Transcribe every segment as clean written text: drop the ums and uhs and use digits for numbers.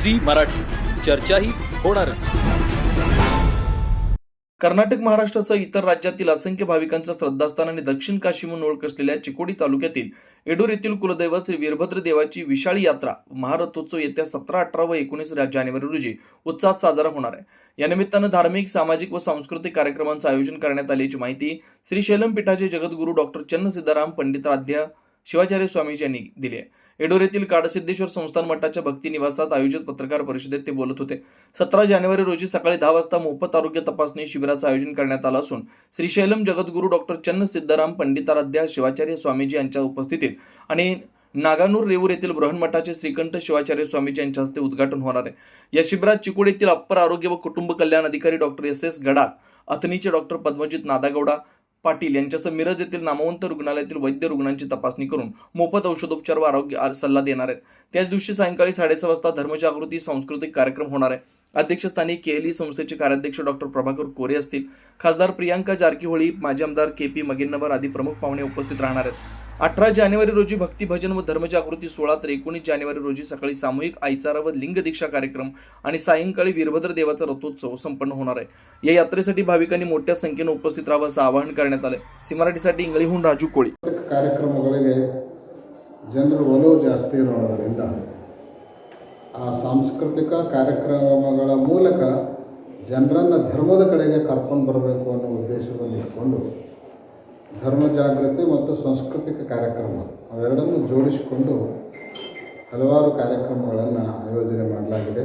झी मराठी, चर्चा ही होणारच. कर्नाटक, महाराष्ट्रासह इतर राज्यातील असंख्य भाविकांचं श्रद्धास्थान आणि दक्षिण काशी म्हणून ओळख असलेल्या चिकोडी तालुक्यातील एडूर येथील कुलदैवत श्री वीरभद्र देवाची विशाळी यात्रा महारथोत्सव येत्या 17, 18 व 19 जानेवारी रोजी उत्साहात साजरा होणार आहे. या निमित्तानं धार्मिक, सामाजिक व सांस्कृतिक कार्यक्रमांचं आयोजन करण्यात आल्याची माहिती श्रीशैलम पीठाचे जगद्गुरू डॉक्टर चन्नसिद्धाराम पंडिताराध्य शिवाचार्य स्वामीजी यांनी दिली आहे. एडोर येथील काडसिद्धेश्वर संस्थान मठाच्या भक्ती निवासात आयोजित पत्रकार परिषदेत ते बोलत होते. 17 जानेवारी रोजी सकाळी 10 वाजता मोफत आरोग्य तपासणी शिबिराचं आयोजन करण्यात आलं असून श्रीशैलम जगद्गुरू डॉक्टर चन्नसिद्धाराम पंडिताराध्य शिवाचार्य स्वामीजी यांच्या उपस्थितीत आणि नागानूर रेवूर येथील बृहन्मठाचे श्रीकंठ शिवाचार्य स्वामीजी यांच्या हस्ते उद्घाटन होणार आहे. या शिबिरात चिकोडी येथील अप्पर आरोग्य व कुटुंब कल्याण अधिकारी डॉक्टर एस गडाख, अथनीचे डॉक्टर पद्मजित नादागौडा पाटील यांच्यासह मिरज येथील नामवंत रुग्णालयातील वैद्य रुग्णांची तपासणी करून मोफत औषधोपचार व आरोग्य सल्ला देणार आहेत. त्याच दिवशी सायंकाळी 6:30 वाजता धर्मजागृती सांस्कृतिक कार्यक्रम होणार आहे. अध्यक्षस्थानी केएलई संस्थेचे कार्याध्यक्ष डॉक्टर प्रभाकर कोरे असतील. खासदार प्रियांका जारकीहोळी, माजी आमदार KP मगेन्नवर आदी प्रमुख पाहुणे उपस्थित राहणार आहेत. 18 जानेवारी रोजी भक्ती भजन व धर्मजागृती सोहळा, तर 19 जानेवारी रोजी सकाळी सामूहिक आईचारा व लिंग दीक्षा कार्यक्रम आणि सायंकाळी वीरभद्र देवाचा रथोत्सव संपन्न होणार आहे. या यात्रेसाठी भाविकांनी मोठ्या संख्येने उपस्थित राहावं असं आवाहन करण्यात आलंय. सी मराठीसाठी इंगळीहून राजू कोळी. ಕಾರ್ಯಕ್ರಮಗಳಿಗೆ ಜನರು ಒಲವು ಜಾಸ್ತಿ ಇರೋದರಿಂದ ಆ ಸಾಂಸ್ಕೃತಿಕ ಕಾರ್ಯಕ್ರಮಗಳ ಮೂಲಕ ಜನರನ್ನು ಧರ್ಮದ ಕಡೆಗೆ ಕರ್ಕೊಂಡು ಬರಬೇಕು ಅನ್ನೋ ಉದ್ದೇಶವನ್ನು ಇಟ್ಕೊಂಡು ಧರ್ಮ ಜಾಗೃತಿ ಮತ್ತು ಸಾಂಸ್ಕೃತಿಕ ಕಾರ್ಯಕ್ರಮ ಅವೆರಡನ್ನು ಜೋಡಿಸಿಕೊಂಡು ಹಲವಾರು ಕಾರ್ಯಕ್ರಮಗಳನ್ನು ಆಯೋಜನೆ ಮಾಡಲಾಗಿದೆ.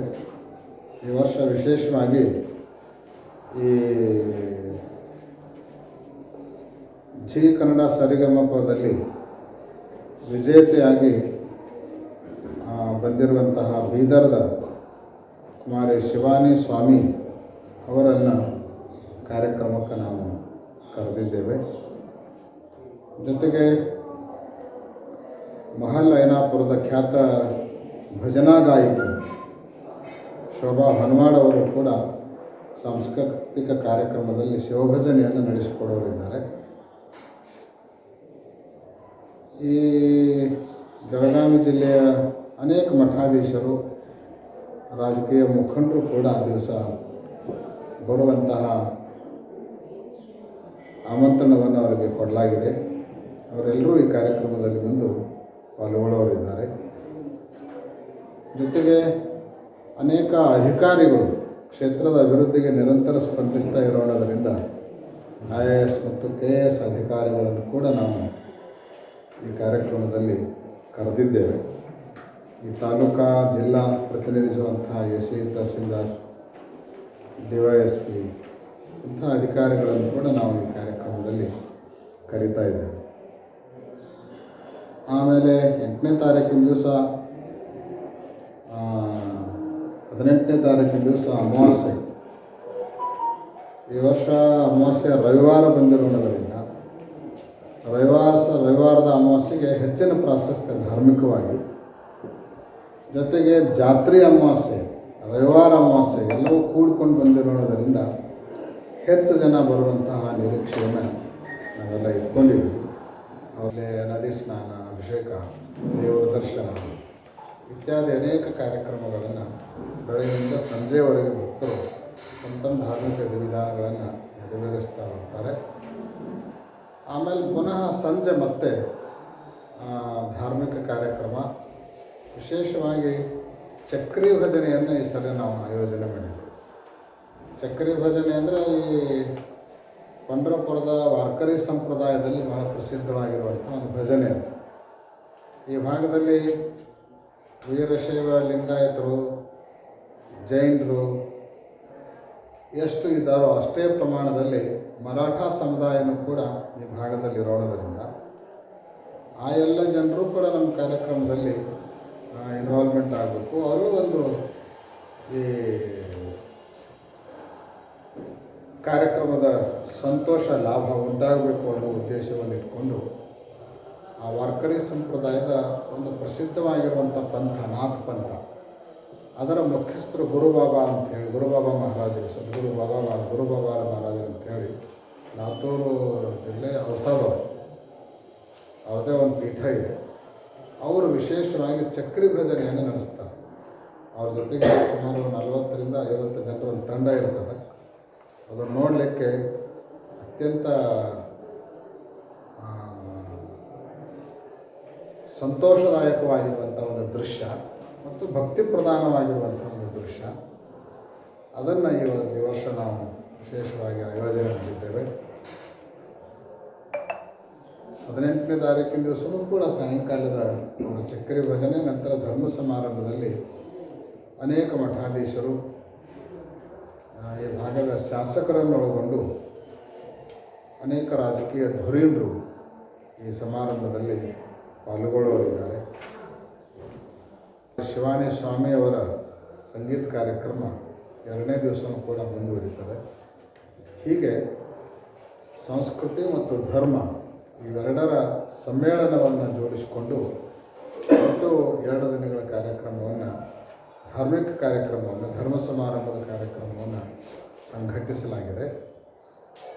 ಈ ವರ್ಷ ವಿಶೇಷವಾಗಿ ಈ ಜಿ ಕನ್ನಡ ಸರಿಗಮಪದಲ್ಲಿ ವಿಜೇತೆಯಾಗಿ ಬಂದಿರುವಂತಹ ಬೀದರ್ದ ಕುಮಾರಿ ಶಿವಾನಿ ಸ್ವಾಮಿ ಅವರನ್ನು ಕಾರ್ಯಕ್ರಮಕ್ಕೆ ನಾವು ಕರೆದಿದ್ದೇವೆ. ಜೊತೆಗೆ ಮಹಲ್ ಐನಾಪುರದ ಖ್ಯಾತ ಭಜನಾ ಗಾಯಕಿ ಶೋಭಾ ಹನ್ವಾಡ್ ಅವರು ಕೂಡ ಸಾಂಸ್ಕೃತಿಕ ಕಾರ್ಯಕ್ರಮದಲ್ಲಿ ಶಿವಭಜನೆಯನ್ನು ನಡೆಸಿಕೊಡೋರಿದ್ದಾರೆ. ಈ ಬೆಳಗಾವಿ ಜಿಲ್ಲೆಯ ಅನೇಕ ಮಠಾಧೀಶರು, ರಾಜಕೀಯ ಮುಖಂಡರು ಕೂಡ ಆ ದಿವಸ ಬರುವಂತಹ ಆಮಂತ್ರಣವನ್ನು ಅವರಿಗೆ ಕೊಡಲಾಗಿದೆ. ಅವರೆಲ್ಲರೂ ಈ ಕಾರ್ಯಕ್ರಮದಲ್ಲಿ ಬಂದು ಪಾಲ್ಗೊಳ್ಳೋರಿದ್ದಾರೆ. ಜೊತೆಗೆ ಅನೇಕ ಅಧಿಕಾರಿಗಳು ಕ್ಷೇತ್ರದ ಅಭಿವೃದ್ಧಿಗೆ ನಿರಂತರ ಸ್ಪಂದಿಸ್ತಾ ಇರೋಣದರಿಂದ IAS ಮತ್ತು KS ಅಧಿಕಾರಿಗಳನ್ನು ಕೂಡ ನಾವು ಈ ಕಾರ್ಯಕ್ರಮದಲ್ಲಿ ಕರೆದಿದ್ದೇವೆ. ಈ ತಾಲೂಕಾ ಜಿಲ್ಲಾ ಪ್ರತಿನಿಧಿಸುವಂತಹ SE ತಹಸೀಲ್ದಾರ್, DYSP ಇಂಥ ಅಧಿಕಾರಿಗಳನ್ನು ಕೂಡ ನಾವು ಈ ಕಾರ್ಯಕ್ರಮದಲ್ಲಿ ಕರೀತಾ ಇದ್ದೇವೆ. ಆಮೇಲೆ 8ನೇ ತಾರೀಕಿನ ದಿವಸ 18ನೇ ತಾರೀಕಿನ ದಿವಸ ಅಮಾವಾಸ್ಯೆ. ಈ ವರ್ಷ ಅಮಾವಾಸ್ಯೆ ರವಿವಾರ ಬಂದಿರೋದರಿಂದ ರವಿವಾರದ ಅಮಾವಾಸ್ಯೆಗೆ ಹೆಚ್ಚಿನ ಪ್ರಾಶಸ್ತ್ಯ ಧಾರ್ಮಿಕವಾಗಿ, ಜೊತೆಗೆ ಜಾತ್ರೆ ಅಮಾವಾಸ್ಯೆ, ರವಿವಾರ ಅಮಾವಾಸ್ಯೆ ಎಲ್ಲವೂ ಕೂಡ್ಕೊಂಡು ಬಂದಿರೋದರಿಂದ ಹೆಚ್ಚು ಜನ ಬರುವಂತಹ ನಿರೀಕ್ಷೆಯನ್ನು ನಾವೆಲ್ಲ ಇಟ್ಕೊಂಡಿದ್ದೀವಿ. ಅವರೇ ನದಿ ಸ್ನಾನ, ಅಭಿಷೇಕ, ದೇವರ ದರ್ಶನ ಇತ್ಯಾದಿ ಅನೇಕ ಕಾರ್ಯಕ್ರಮಗಳನ್ನು ಬೆಳಗ್ಗೆಯಿಂದ ಸಂಜೆಯವರೆಗೆ ಭಕ್ತರು ತಮ್ಮ ಧಾರ್ಮಿಕ ವಿಧಾನಗಳನ್ನು ನೆರವೇರಿಸ್ತಾ ಬರ್ತಾರೆ. ಆಮೇಲೆ ಪುನಃ ಸಂಜೆ ಮತ್ತೆ ಧಾರ್ಮಿಕ ಕಾರ್ಯಕ್ರಮ, ವಿಶೇಷವಾಗಿ ಚಕ್ರಿ ಭಜನೆಯನ್ನು ಈ ಸಲ ನಾವು ಆಯೋಜನೆ ಮಾಡಿದ್ದೇವೆ. ಚಕ್ರಿ ಭಜನೆ ಅಂದರೆ ಈ ಪಂಢರಪುರದ ವಾರ್ಕರಿ ಸಂಪ್ರದಾಯದಲ್ಲಿ ಬಹಳ ಪ್ರಸಿದ್ಧವಾಗಿರುವಂಥ ಒಂದು ಭಜನೆ ಅದು. ಈ ಭಾಗದಲ್ಲಿ ವೀರಶೈವ ಲಿಂಗಾಯತರು, ಜೈನರು ಎಷ್ಟು ಇದ್ದಾರೋ ಅಷ್ಟೇ ಪ್ರಮಾಣದಲ್ಲಿ ಮರಾಠ ಸಮುದಾಯನೂ ಕೂಡ ಈ ಭಾಗದಲ್ಲಿ ಇರೋಣದರಿಂದ ಆ ಎಲ್ಲ ಜನರು ಕೂಡ ನಮ್ಮ ಕಾರ್ಯಕ್ರಮದಲ್ಲಿ ಇನ್ವಾಲ್ವ್ಮೆಂಟ್ ಆಗಬೇಕು. ಅವರು ಒಂದು ಈ ಕಾರ್ಯಕ್ರಮದ ಸಂತೋಷ ಲಾಭ ಉಂಟಾಗಬೇಕು ಅನ್ನೋ ಉದ್ದೇಶವನ್ನು ಇಟ್ಕೊಂಡು ಆ ವಾರ್ಕರಿ ಸಂಪ್ರದಾಯದ ಒಂದು ಪ್ರಸಿದ್ಧವಾಗಿರುವಂಥ ಪಂಥ ನಾಥ್ ಪಂಥ, ಅದರ ಮುಖ್ಯಸ್ಥರು ಗುರುಬಾಬಾ ಅಂಥೇಳಿ, ಗುರುಬಾಬಾ ಮಹಾರಾಜರು, ಸದ್ಗುರು ಗುರುಬಾಬಾ ಮಹಾರಾಜರು ಅಂಥೇಳಿ ಲಾತೂರು ಜಿಲ್ಲೆ ಹೊಸದವರು, ಅವ್ರದ್ದೇ ಒಂದು ಪೀಠ ಇದೆ. ಅವರು ವಿಶೇಷವಾಗಿ ಚಕ್ರಿ ಭಜನೆಯನ್ನು ನಡೆಸ್ತಾರೆ. ಅವ್ರ ಜೊತೆಗೆ ಸುಮಾರು 40ರಿಂದ 50 ಜನರ ಒಂದು ತಂಡ ಇರ್ತದೆ. ಅದನ್ನು ನೋಡಲಿಕ್ಕೆ ಅತ್ಯಂತ ಸಂತೋಷದಾಯಕವಾಗಿರುವಂಥ ಒಂದು ದೃಶ್ಯ ಮತ್ತು ಭಕ್ತಿ ಪ್ರಧಾನವಾಗಿರುವಂಥ ಒಂದು ದೃಶ್ಯ. ಅದನ್ನು ಈ ವರ್ಷ ನಾವು ವಿಶೇಷವಾಗಿ ಆಯೋಜನೆ ಮಾಡಿದ್ದೇವೆ. 18ನೇ ತಾರೀಕಿನ ದಿವಸವೂ ಕೂಡ ಸಾಯಂಕಾಲದ ಒಂದು ಚಕ್ಕರಿ ಭಜನೆ, ನಂತರ ಧರ್ಮ ಸಮಾರಂಭದಲ್ಲಿ ಅನೇಕ ಮಠಾಧೀಶರು, ಈ ಭಾಗದ ಶಾಸಕರನ್ನೊಳಗೊಂಡು ಅನೇಕ ರಾಜಕೀಯ ಧುರೀಣರು ಈ ಸಮಾರಂಭದಲ್ಲಿ ಪಾಲ್ಗೊಳ್ಳುವರಿದ್ದಾರೆ. ಶಿವಾನಿ ಸ್ವಾಮಿಯವರ ಸಂಗೀತ ಕಾರ್ಯಕ್ರಮ 2ನೇ ದಿವಸವೂ ಕೂಡ ಮುಂದುವರಿತದೆ. ಹೀಗೆ ಸಂಸ್ಕೃತಿ ಮತ್ತು ಧರ್ಮ ಇವೆರಡರ ಸಮ್ಮೇಳನವನ್ನು ಜೋಡಿಸಿಕೊಂಡು ಒಟ್ಟು 2 ದಿನಗಳ ಕಾರ್ಯಕ್ರಮವನ್ನು, ಧಾರ್ಮಿಕ ಕಾರ್ಯಕ್ರಮವನ್ನು, ಧರ್ಮ ಸಮಾರಂಭದ ಕಾರ್ಯಕ್ರಮವನ್ನು ಸಂಘಟಿಸಲಾಗಿದೆ.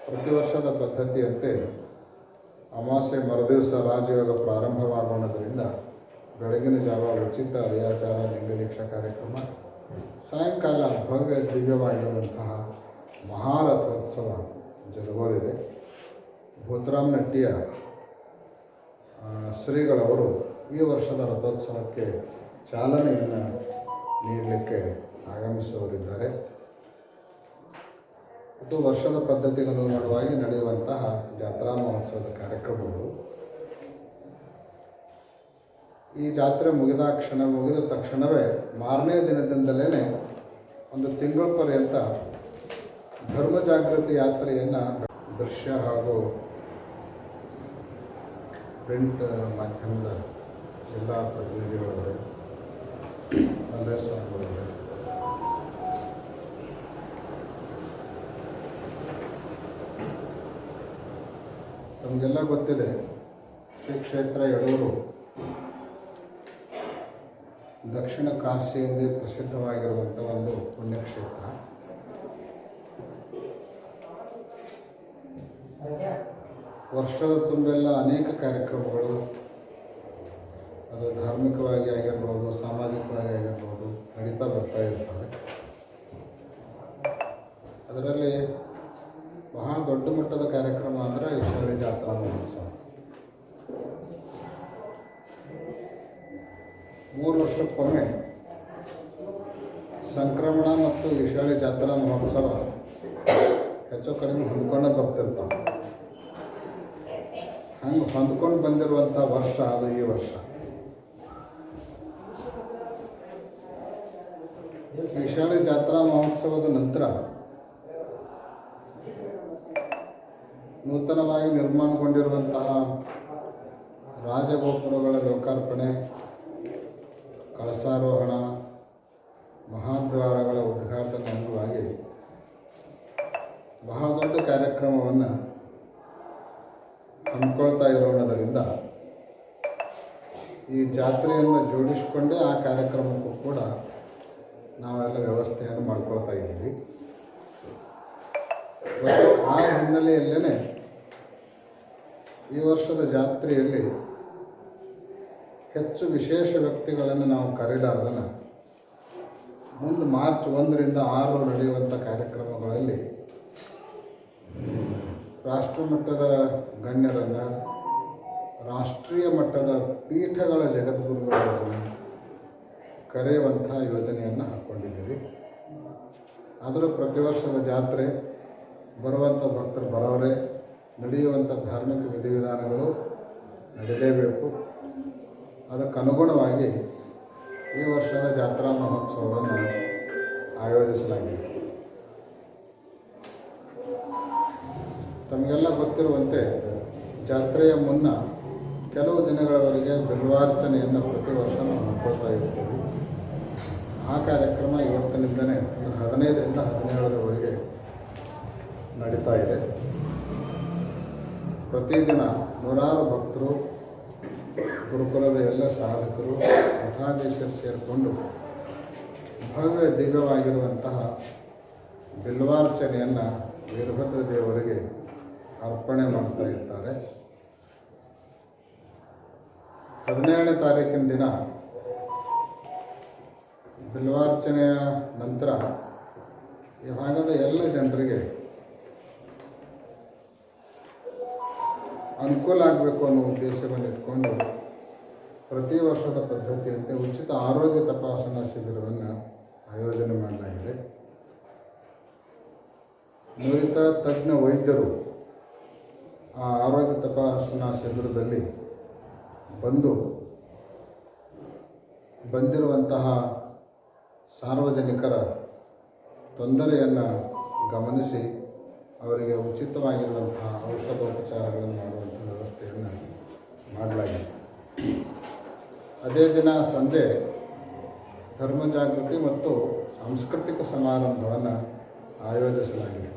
ಪ್ರತಿ ವರ್ಷದ ಪದ್ಧತಿಯಂತೆ ಅಮಾವಾಸ್ಯೆ ಮರುದಿವಸ ರಾಜಯೋಗ ಪ್ರಾರಂಭವಾಗೋಣದರಿಂದ ಬೆಳಗಿನ ಜಾವ ಉಚಿತ ಅರಿಯಾಚಾರ ಲಿಂಗದೀಕ್ಷಾ ಕಾರ್ಯಕ್ರಮ, ಸಾಯಂಕಾಲ ಭವ್ಯ ದಿವ್ಯವಾಗಿರುವಂತಹ ಮಹಾರಥೋತ್ಸವ ಜರುಗೋದಿದೆ. ಭೂತರಾಮ್ ನಟ್ಟಿಯ ಶ್ರೀಗಳವರು ಈ ವರ್ಷದ ರಥೋತ್ಸವಕ್ಕೆ ಚಾಲನೆಯನ್ನು ನೀಡಲಿಕ್ಕೆ ಆಗಮಿಸುವವರಿದ್ದಾರೆ. ಇದು ವರ್ಷದ ಪದ್ಧತಿಗನುಗುಣವಾಗಿ ನಡೆಯುವಂತಹ ಜಾತ್ರಾ ಮಹೋತ್ಸವದ ಕಾರ್ಯಕ್ರಮಗಳು. ಈ ಜಾತ್ರೆ ಮುಗಿದ ತಕ್ಷಣವೇ ಮಾರನೇ ದಿನದಿಂದಲೇ ಒಂದು ತಿಂಗಳ ಪರ್ಯಂತ ಧರ್ಮ ಜಾಗೃತಿ ಯಾತ್ರೆಯನ್ನು ದೃಶ್ಯ ಹಾಗೂ ಪ್ರಿಂಟ್ ಮಾಧ್ಯಮದ ಜಿಲ್ಲಾ ಪ್ರತಿನಿಧಿಗಳವರು, ಸ್ವಾಮಿಗಳವರು, ನಮಗೆಲ್ಲ ಗೊತ್ತಿದೆ, ಶ್ರೀ ಕ್ಷೇತ್ರ ಯಡೂರು ದಕ್ಷಿಣ ಕಾಶಿ ಎಂದೇ ಪ್ರಸಿದ್ಧವಾಗಿರುವಂಥ ಒಂದು ಪುಣ್ಯಕ್ಷೇತ್ರ. ವರ್ಷದ ತುಂಬೆಲ್ಲ ಅನೇಕ ಕಾರ್ಯಕ್ರಮಗಳು, ಅದು ಧಾರ್ಮಿಕವಾಗಿ ಆಗಿರ್ಬೋದು, ಸಾಮಾಜಿಕವಾಗಿ ಆಗಿರ್ಬೋದು, ನಡೀತಾ ಬರ್ತಾ ಇರ್ತವೆ. ಅದರಲ್ಲಿ ಬಹಳ ದೊಡ್ಡ ಮಟ್ಟದ ಕಾರ್ಯಕ್ರಮ ಅಂದರೆ ವಿಶಾಲಿ ಜಾತ್ರಾ ಮಹೋತ್ಸವ. 3 ವರ್ಷಕ್ಕೊಮ್ಮೆ ಸಂಕ್ರಮಣ ಮತ್ತು ವಿಶಾಲಿ ಜಾತ್ರಾ ಮಹೋತ್ಸವ ಹೆಚ್ಚು ಕಡಿಮೆ ಹೊಂದ್ಕೊಂಡೇ ಬರ್ತಿರ್ತಾವೆ. ಹಂಗೆ ಹೊಂದ್ಕೊಂಡು ಬಂದಿರುವಂಥ ವರ್ಷ ಅದು ಈ ವರ್ಷ. ವಿಶಾಲಿ ಜಾತ್ರಾ ಮಹೋತ್ಸವದ ನಂತರ ನೂತನವಾಗಿ ನಿರ್ಮಾಣಗೊಂಡಿರುವಂತಹ ರಾಜಗೋಪುರಗಳ ಲೋಕಾರ್ಪಣೆ, ಕಳಸಾರೋಹಣ, ಮಹಾದ್ವಾರಗಳ ಉದ್ಘಾಟನೆ ಅಂಗವಾಗಿ ಬಹಳ ದೊಡ್ಡ ಕಾರ್ಯಕ್ರಮವನ್ನು ಹಮ್ಮಿಕೊಳ್ತಾ ಇರೋಣದರಿಂದ ಈ ಜಾತ್ರೆಯನ್ನು ಜೋಡಿಸಿಕೊಂಡೇ ಆ ಕಾರ್ಯಕ್ರಮಕ್ಕೂ ಕೂಡ ನಾವೆಲ್ಲ ವ್ಯವಸ್ಥೆಯನ್ನು ಮಾಡ್ಕೊಳ್ತಾ ಇದ್ದೀವಿ. ಆ ಹಿನ್ನೆಲೆಯಲ್ಲೇ ಈ ವರ್ಷದ ಜಾತ್ರೆಯಲ್ಲಿ ಹೆಚ್ಚು ವಿಶೇಷ ವ್ಯಕ್ತಿಗಳನ್ನು ನಾವು ಕರೆಯಲಾರ್ದನ ಮುಂದೆ ಮಾರ್ಚ್ 1ರಿಂದ 6 ನಡೆಯುವಂಥ ಕಾರ್ಯಕ್ರಮಗಳಲ್ಲಿ ರಾಷ್ಟ್ರಮಟ್ಟದ ಗಣ್ಯರನ್ನು, ರಾಷ್ಟ್ರೀಯ ಮಟ್ಟದ ಪೀಠಗಳ ಜಗದ್ಗುರುಗಳನ್ನು ಕರೆಯುವಂಥ ಯೋಜನೆಯನ್ನು ಹಾಕ್ಕೊಂಡಿದ್ದೀವಿ. ಆದರೂ ಪ್ರತಿ ವರ್ಷದ ಜಾತ್ರೆ ಬರುವಂಥ ಭಕ್ತರು ಬರೋವರೇ, ನಡೆಯುವಂಥ ಧಾರ್ಮಿಕ ವಿಧಿವಿಧಾನಗಳು ನಡೀಲೇಬೇಕು. ಅದಕ್ಕನುಗುಣವಾಗಿ ಈ ವರ್ಷದ ಜಾತ್ರಾ ಮಹೋತ್ಸವವನ್ನು ಆಯೋಜಿಸಲಾಗಿದೆ. ತಮಗೆಲ್ಲ ಗೊತ್ತಿರುವಂತೆ ಜಾತ್ರೆಯ ಮುನ್ನ ಕೆಲವು ದಿನಗಳವರೆಗೆ ಬಿಲ್ವಾರ್ಚನೆಯನ್ನು ಪ್ರತಿ ವರ್ಷ ನಾವು ಮಾಡ್ಕೊಳ್ತಾ ಇರ್ತೀವಿ. ಆ ಕಾರ್ಯಕ್ರಮ ಇವತ್ತಿನಿಂದಲೇ 15ರಿಂದ 17ರವರೆಗೆ ನಡೀತಾ ಇದೆ. ಪ್ರತಿದಿನ ನೂರಾರು ಭಕ್ತರು, ಗುರುಕುಲದ ಎಲ್ಲ ಸಾಧಕರು, ಮಠಾಧೀಶರು ಸೇರಿಕೊಂಡು ಭವ್ಯ ದಿವ್ಯವಾಗಿರುವಂತಹ ಬಿಲ್ವಾರ್ಚನೆಯನ್ನು ವೀರಭದ್ರ ದೇವರಿಗೆ ಅರ್ಪಣೆ ಮಾಡ್ತಾ ಇರ್ತಾರೆ. 17ನೇ ತಾರೀಕಿನ ದಿನ ಬಿಲ್ವಾರ್ಚನೆಯ ನಂತರ ಈ ಭಾಗದ ಎಲ್ಲ ಜನರಿಗೆ ಅನುಕೂಲ ಆಗಬೇಕು ಅನ್ನೋ ಉದ್ದೇಶವನ್ನು ಇಟ್ಕೊಂಡು ಪ್ರತಿ ವರ್ಷದ ಪದ್ಧತಿಯಂತೆ ಉಚಿತ ಆರೋಗ್ಯ ತಪಾಸಣಾ ಶಿಬಿರವನ್ನು ಆಯೋಜನೆ ಮಾಡಲಾಗಿದೆ. ನುರಿತ ತಜ್ಞ ವೈದ್ಯರು ಆ ಆರೋಗ್ಯ ತಪಾಸಣಾ ಶಿಬಿರದಲ್ಲಿ ಬಂದಿರುವಂತಹ ಸಾರ್ವಜನಿಕರ ತೊಂದರೆಯನ್ನು ಗಮನಿಸಿ ಅವರಿಗೆ ಉಚಿತವಾಗಿರುವಂತಹ ಔಷಧೋಪಚಾರಗಳನ್ನು ಮಾಡುವಂಥ ವ್ಯವಸ್ಥೆಯನ್ನು ಮಾಡಲಾಗಿದೆ. ಅದೇ ದಿನ ಸಂಜೆ ಧರ್ಮ ಜಾಗೃತಿ ಮತ್ತು ಸಾಂಸ್ಕೃತಿಕ ಸಮಾರಂಭವನ್ನು ಆಯೋಜಿಸಲಾಗಿದೆ.